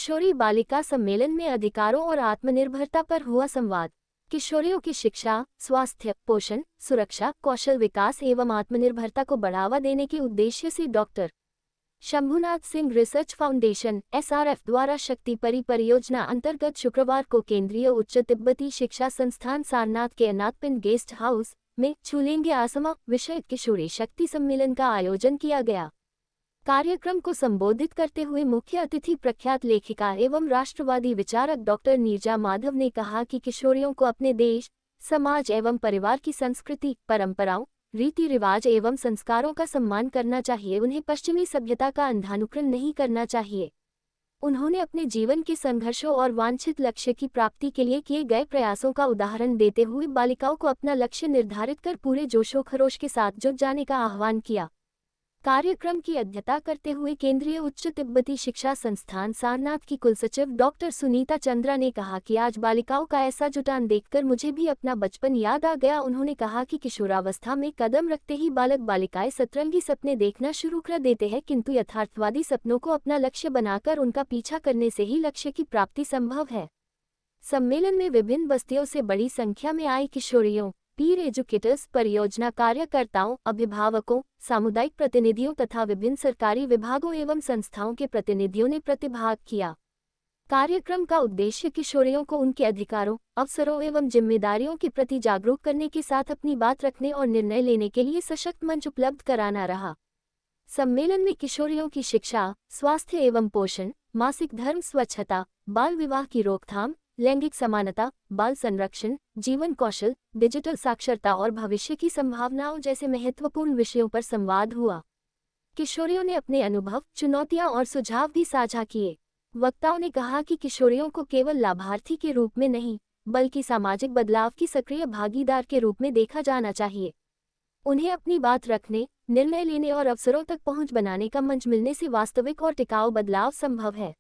किशोरी बालिका सम्मेलन में अधिकारों और आत्मनिर्भरता पर हुआ संवाद। किशोरियों की शिक्षा, स्वास्थ्य, पोषण, सुरक्षा, कौशल विकास एवं आत्मनिर्भरता को बढ़ावा देने के उद्देश्य से doctor Shambhunath Singh research foundation (SRF) द्वारा शक्ति परियोजना अंतर्गत शुक्रवार को केंद्रीय उच्च तिब्बती शिक्षा संस्थान सारनाथ के अनाथपिंड गेस्ट हाउस में छूलेंगे आसमां विषय किशोरी शक्ति सम्मेलन का आयोजन किया गया। कार्यक्रम को संबोधित करते हुए मुख्य अतिथि प्रख्यात लेखिका एवं राष्ट्रवादी विचारक डॉक्टर नीरजा माधव ने कहा कि किशोरियों को अपने देश, समाज एवं परिवार की संस्कृति, परंपराओं, रीति रिवाज एवं संस्कारों का सम्मान करना चाहिए। उन्हें पश्चिमी सभ्यता का अंधानुकरण नहीं करना चाहिए। उन्होंने अपने जीवन के संघर्षों और वांछित लक्ष्य की प्राप्ति के लिए किए गए प्रयासों का उदाहरण देते हुए बालिकाओं को अपना लक्ष्य निर्धारित कर पूरे जोशोखरोश के साथ जुट जाने का आह्वान किया। कार्यक्रम की अध्यक्षता करते हुए केंद्रीय उच्च तिब्बती शिक्षा संस्थान सारनाथ की कुलसचिव डॉक्टर सुनीता चंद्रा ने कहा कि आज बालिकाओं का ऐसा जुटान देखकर मुझे भी अपना बचपन याद आ गया। उन्होंने कहा कि किशोरावस्था में कदम रखते ही बालक बालिकाएं सतरंगी सपने देखना शुरू कर देते हैं, किंतु यथार्थवादी सपनों को अपना लक्ष्य बनाकर उनका पीछा करने से ही लक्ष्य की प्राप्ति संभव है। सम्मेलन में विभिन्न बस्तियों से बड़ी संख्या में आई किशोरियों, पीर एजुकेटर्स, परियोजना कार्यकर्ताओं, अभिभावकों, सामुदायिक प्रतिनिधियों तथा विभिन्न सरकारी विभागों एवं संस्थाओं के प्रतिनिधियों ने प्रतिभाग किया। कार्यक्रम का उद्देश्य किशोरियों को उनके अधिकारों, अवसरों एवं जिम्मेदारियों के प्रति जागरूक करने के साथ अपनी बात रखने और निर्णय लेने के लिए सशक्त मंच उपलब्ध कराना रहा। सम्मेलन में किशोरियों की शिक्षा, स्वास्थ्य एवं पोषण, मासिक धर्म, स्वच्छता, बाल विवाह की रोकथाम, लैंगिक समानता, बाल संरक्षण, जीवन कौशल, डिजिटल साक्षरता और भविष्य की संभावनाओं जैसे महत्वपूर्ण विषयों पर संवाद हुआ। किशोरियों ने अपने अनुभव, चुनौतियां और सुझाव भी साझा किए। वक्ताओं ने कहा कि किशोरियों को केवल लाभार्थी के रूप में नहीं, बल्कि सामाजिक बदलाव की सक्रिय भागीदार के रूप में देखा जाना चाहिए। उन्हें अपनी बात रखने, निर्णय लेने और अवसरों तक पहुंच बनाने का मंच मिलने से वास्तविक और टिकाऊ बदलाव संभव है।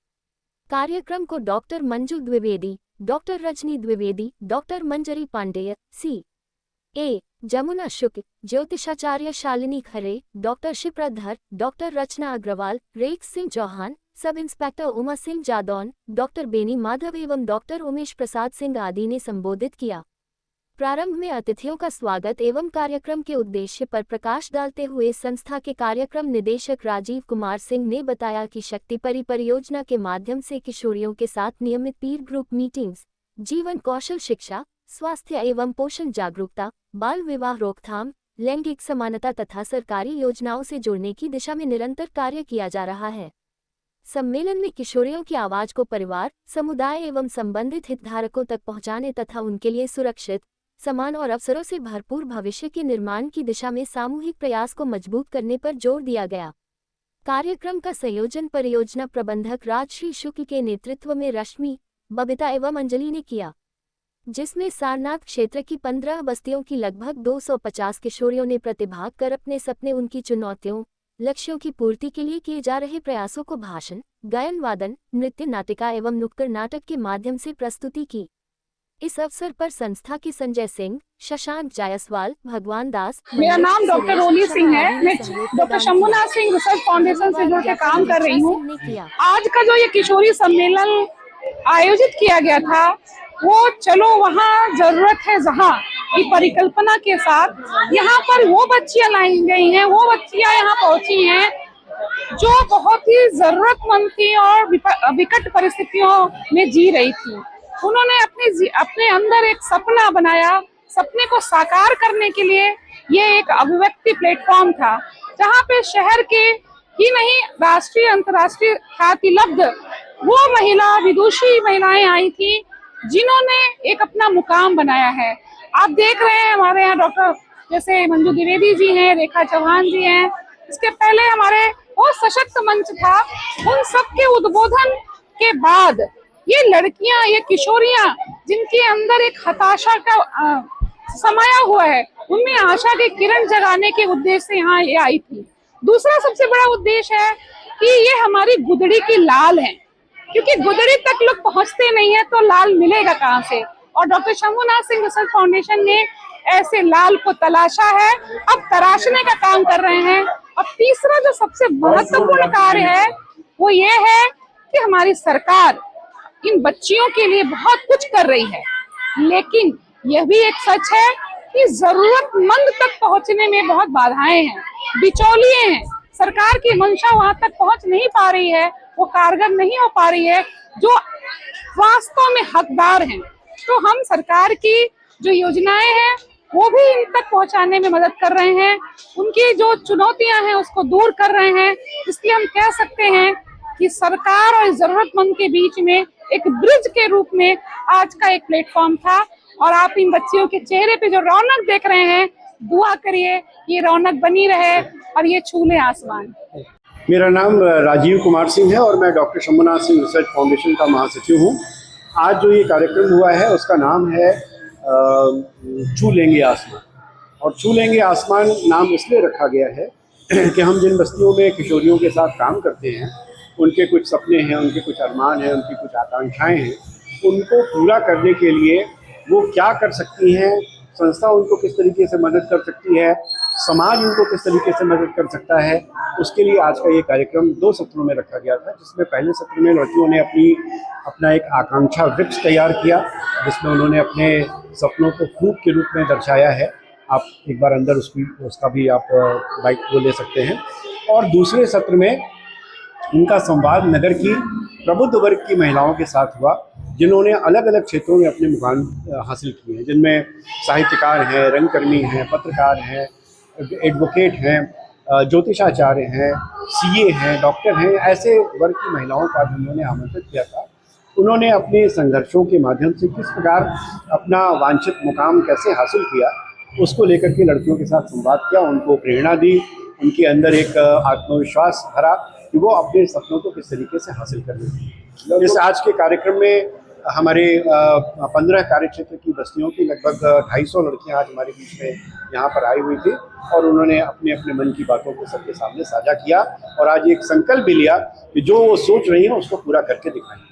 कार्यक्रम को doctor Manju Dwivedi, doctor Rajni Dwivedi, doctor Manjari Pandey, C.A. Jamuna Shukla, ज्योतिषाचार्य Shalini Khare, doctor Shipradhar, doctor Rachna Agarwal, Rekha Singh Chauhan, sub inspector Uma Singh Jadon, doctor Beni Madhav एवं डॉक्टर उमेश प्रसाद सिंह आदि ने संबोधित किया। प्रारंभ में अतिथियों का स्वागत एवं कार्यक्रम के उद्देश्य पर प्रकाश डालते हुए संस्था के कार्यक्रम निदेशक राजीव कुमार सिंह ने बताया कि शक्ति परियोजना के माध्यम से किशोरियों के साथ नियमित पीर ग्रुप मीटिंग्स, जीवन कौशल शिक्षा, स्वास्थ्य एवं पोषण जागरूकता, बाल विवाह रोकथाम, लैंगिक समानता तथा सरकारी योजनाओं से जोड़ने की दिशा में निरंतर कार्य किया जा रहा है। सम्मेलन में किशोरियों की आवाज को परिवार, समुदाय एवं संबंधित हितधारकों तक पहुंचाने तथा उनके लिए सुरक्षित, समान और अवसरों से भरपूर भविष्य के निर्माण की दिशा में सामूहिक प्रयास को मजबूत करने पर जोर दिया गया। कार्यक्रम का संयोजन परियोजना प्रबंधक राजश्री शुक्ल के नेतृत्व में रश्मि, बबीता एवं अंजलि ने किया, जिसमें सारनाथ क्षेत्र की 15 बस्तियों की लगभग 250 किशोरियों ने प्रतिभाग कर अपने सपने, उनकी चुनौतियों, लक्ष्यों की पूर्ति के लिए किए जा रहे प्रयासों को भाषण, गायन, वादन, नृत्य, नाटिका एवं नुक्कड़ नाटक के माध्यम से प्रस्तुति की। इस अवसर पर संस्था के संजय सिंह, शशांक जायसवाल, भगवान दास, मेरा नाम डॉक्टर रोली सिंह है। मैं doctor Shambhunath Singh research foundation से जुड़ के काम कर रही हूँ। आज का जो ये किशोरी सम्मेलन आयोजित किया गया था, वो चलो वहाँ जरूरत है जहाँ की परिकल्पना के साथ यहाँ पर वो बच्चियां लाई गई हैं, वो बच्चियां यहाँ पहुंची हैं जो बहुत ही जरूरतमंद थी और विकट परिस्थितियों में जी रही थी। उन्होंने अपने अंदर एक सपना बनाया। सपने को साकार करने के लिए ये एक अभिव्यक्ति प्लेटफॉर्म था, जहाँ पे शहर के ही नहीं, राष्ट्रीय अंतर्राष्ट्रीय ख्याति लब्ध वो महिला विदुषी महिलाएं आई थी, जिन्होंने एक अपना मुकाम बनाया है। आप देख रहे हैं हमारे यहाँ डॉक्टर जैसे मंजू द्विवेदी जी हैं, रेखा चौहान जी हैं। इसके पहले हमारे बहुत सशक्त मंच था। उन सबके उद्बोधन के बाद ये लड़कियां, ये किशोरियां, जिनके अंदर एक हताशा का समाया हुआ है, उनमें आशा की किरण जगाने के उद्देश्य से यहाँ ये आई थी। दूसरा सबसे बड़ा उद्देश्य है कि ये हमारी गुदड़ी की लाल है, क्योंकि गुदड़ी तक लोग पहुंचते नहीं है तो लाल मिलेगा कहाँ से। और doctor Shambhunath Singh research foundation ने ऐसे लाल को तलाशा है, अब तराशने का काम कर रहे हैं। और तीसरा जो सबसे महत्वपूर्ण कार्य है वो ये है कि हमारी सरकार इन बच्चियों के लिए बहुत कुछ कर रही है, लेकिन यह भी एक सच है कि जरूरतमंद तक पहुंचने में बहुत बाधाएं हैं, बिचौलिए हैं। सरकार की मंशा वहां तक पहुंच नहीं पा रही है, वो कारगर नहीं हो पा रही है जो वास्तव में हकदार हैं। तो हम सरकार की जो योजनाएं हैं वो भी इन तक पहुंचाने में मदद कर रहे हैं, उनकी जो चुनौतियां हैं उसको दूर कर रहे हैं। इसलिए हम कह सकते हैं कि सरकार और जरूरतमंद के बीच में एक ब्रिज के रूप में आज का एक प्लेटफॉर्म था। और आप इन बच्चियों के चेहरे पे जो रौनक देख रहे हैं, दुआ करिए ये रौनक बनी रहे और ये छूले आसमान। मेरा नाम राजीव कुमार सिंह है और मैं doctor Shambhunath Singh research foundation का महासचिव हूँ। आज जो ये कार्यक्रम हुआ है उसका नाम है छू लेंगे आसमान। और छू लेंगे आसमान नाम इसलिए रखा गया है कि हम जिन बस्तियों में किशोरियों के साथ काम करते हैं, उनके कुछ सपने हैं, उनके कुछ अरमान हैं, उनकी कुछ आकांक्षाएं हैं, उनको पूरा करने के लिए वो क्या कर सकती हैं, संस्था उनको किस तरीके से मदद कर सकती है, समाज उनको किस तरीके से मदद कर सकता है, उसके लिए आज का ये कार्यक्रम 2 सत्रों में रखा गया था। जिसमें पहले सत्र में लड़कियों ने अपना एक आकांक्षा वृक्ष तैयार किया, जिसमें उन्होंने अपने सपनों को फूल के रूप में दर्शाया है। आप एक बार अंदर उसका भी आप बाइट को ले सकते हैं। और दूसरे सत्र में उनका संवाद नगर की प्रबुद्ध वर्ग की महिलाओं के साथ हुआ, जिन्होंने अलग अलग क्षेत्रों में अपने मुकाम हासिल किए हैं, जिनमें साहित्यकार हैं, रंगकर्मी हैं, पत्रकार हैं, एडवोकेट हैं, ज्योतिषाचार्य हैं, सीए हैं, डॉक्टर हैं। ऐसे वर्ग की महिलाओं का जिन्होंने आमंत्रित किया था, उन्होंने अपने संघर्षों के माध्यम से किस प्रकार अपना वांछित मुकाम कैसे हासिल किया, उसको लेकर के लड़कियों के साथ संवाद किया, उनको प्रेरणा दी, उनके अंदर एक आत्मविश्वास भरा कि वो अपने सपनों को किस तरीके से हासिल कर लें। इस आज के कार्यक्रम में हमारे 15 कार्यक्षेत्र की बस्तियों की लगभग 250 लड़कियां आज हमारे बीच में यहाँ पर आई हुई थी और उन्होंने अपने अपने मन की बातों को सबके सामने साझा किया और आज एक संकल्प भी लिया कि जो वो सोच रही हैं उसको पूरा करके दिखाएंगे।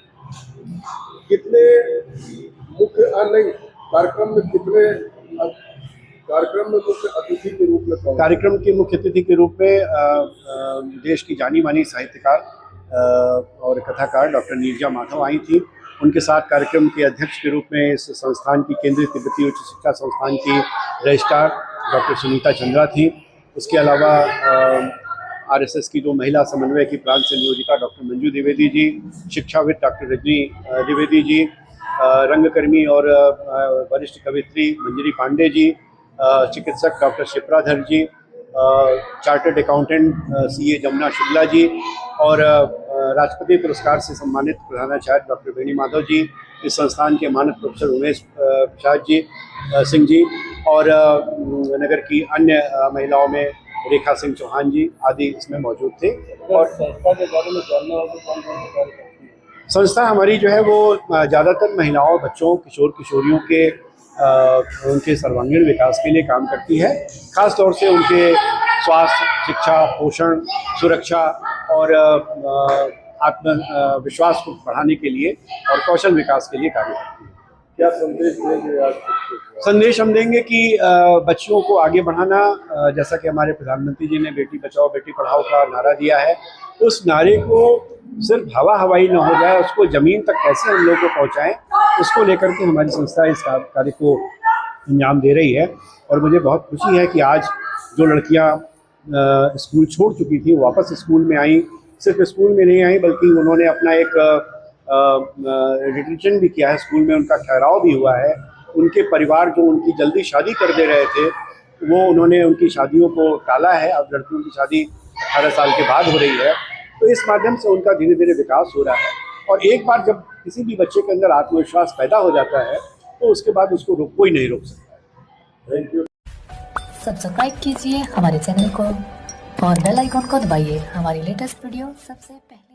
कितने मुख्य नहीं कार्यक्रम में कितने कार्यक्रम में मुख्य अतिथि के रूप में कार्यक्रम के मुख्य अतिथि के रूप में देश की जानी मानी साहित्यकार और कथाकार डॉक्टर नीरजा माधव आई थी। उनके साथ कार्यक्रम के अध्यक्ष के रूप में इस संस्थान की केंद्रीय तिब्बती उच्च शिक्षा संस्थान की रजिस्ट्रार डॉक्टर सुनीता चंद्रा थी। उसके अलावा आरएसएस की जो महिला समन्वय की प्रांत से नियोजिका डॉक्टर मंजू द्विवेदी जी, शिक्षाविद डॉक्टर रजनी द्विवेदी जी, रंगकर्मी और वरिष्ठ कवित्री मंजरी पांडे जी, चिकित्सक doctor Shipradhar ji, chartered accountant CA Jamuna Shukla ji और राष्ट्रपति पुरस्कार से सम्मानित प्रधानाचार्य डॉक्टर वेणी माधव जी, इस संस्थान के मानद प्रोफेसर उमेश प्रसाद जी सिंह जी और नगर की अन्य महिलाओं में रेखा सिंह चौहान जी आदि इसमें मौजूद थे। और संस्था के बारे में जानना होगा, संस्था हमारी जो है वो ज़्यादातर महिलाओं, बच्चों, किशोर किशोरियों के उनके सर्वांगीण विकास के लिए काम करती है, खास तौर से उनके स्वास्थ्य, शिक्षा, पोषण, सुरक्षा और आत्मविश्वास को बढ़ाने के लिए और कौशल विकास के लिए कार्य करती है। क्या संदेश देंगे आज? संदेश हम देंगे कि बच्चियों को आगे बढ़ाना, जैसा कि हमारे प्रधानमंत्री जी ने बेटी बचाओ बेटी पढ़ाओ का नारा दिया है, उस नारे को सिर्फ हवाई न हो जाए, उसको ज़मीन तक कैसे हम लोग को पहुँचाएँ, उसको लेकर के हमारी संस्था इस कार्य को अंजाम दे रही है। और मुझे बहुत खुशी है कि आज जो लड़कियाँ स्कूल छोड़ चुकी थी वापस स्कूल में आई, सिर्फ स्कूल में नहीं आई बल्कि उन्होंने अपना एक रिटेंशन भी किया है, स्कूल में उनका ठहराव भी हुआ है। उनके परिवार जो उनकी जल्दी शादी कर दे रहे थे, वो उन्होंने उनकी शादियों को टाला है। अब लड़कियों की शादी 18 साल के बाद हो रही है, तो इस माध्यम से उनका धीरे धीरे विकास हो रहा है। और एक बार जब किसी भी बच्चे के अंदर आत्मविश्वास पैदा हो जाता है तो उसके बाद उसको कोई नहीं रोक सकता। Thank you. सब्सक्राइब कीजिए हमारे चैनल को और बेल आइकॉन को दबाइए हमारी लेटेस्ट वीडियो सबसे पहले।